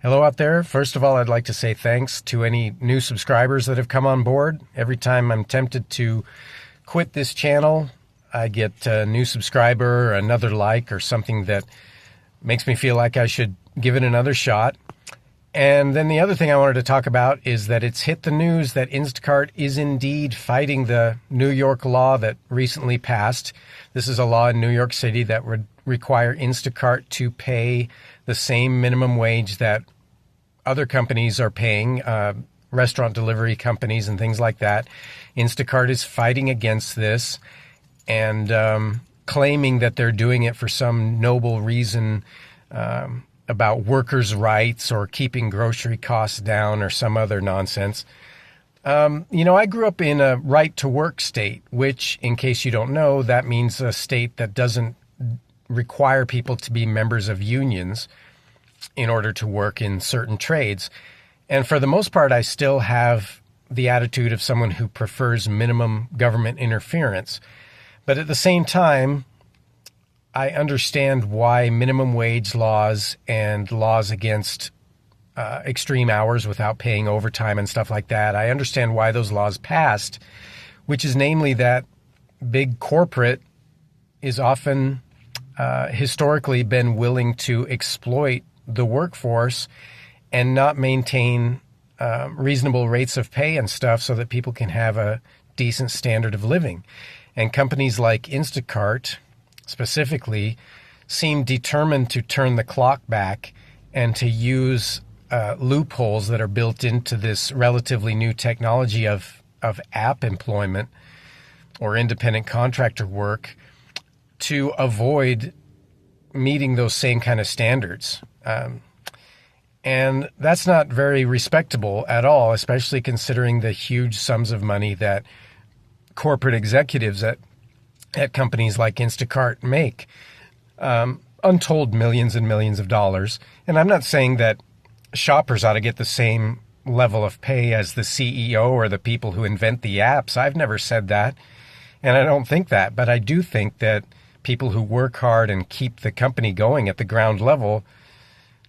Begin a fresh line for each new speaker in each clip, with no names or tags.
Hello out there. First of all, I'd like to say thanks to any new subscribers that have come on board. Every time I'm tempted to quit this channel, I get a new subscriber, or another like, or something that makes me feel like I should give it another shot. And then the other thing I wanted to talk about is that it's hit the news that Instacart is indeed fighting the New York law that recently passed. This is a law in New York City that would require Instacart to pay the same minimum wage that other companies are paying, restaurant delivery companies and things like that. Instacart is fighting against this and claiming that they're doing it for some noble reason about workers' rights or keeping grocery costs down or some other nonsense. I grew up in a right-to-work state, which, in case you don't know, that means a state that doesn't require people to be members of unions in order to work in certain trades. And for the most part, I still have the attitude of someone who prefers minimum government interference. But at the same time, I understand why minimum wage laws and laws against extreme hours without paying overtime and stuff like that, I understand why those laws passed, which is namely that big corporate is often historically been willing to exploit the workforce and not maintain reasonable rates of pay and stuff so that people can have a decent standard of living. And companies like Instacart specifically seem determined to turn the clock back and to use loopholes that are built into this relatively new technology of app employment or independent contractor work to avoid meeting those same kind of standards. And that's not very respectable at all, especially considering the huge sums of money that corporate executives at companies like Instacart make. Untold millions and millions of dollars. And I'm not saying that shoppers ought to get the same level of pay as the CEO or the people who invent the apps. I've never said that, and I don't think that. But I do think that people who work hard and keep the company going at the ground level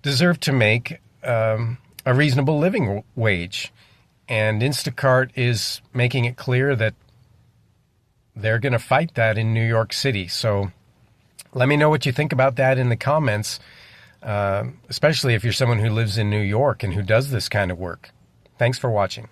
deserve to make a reasonable living wage. And Instacart is making it clear that they're going to fight that in New York City. So let me know what you think about that in the comments, especially if you're someone who lives in New York and who does this kind of work. Thanks for watching.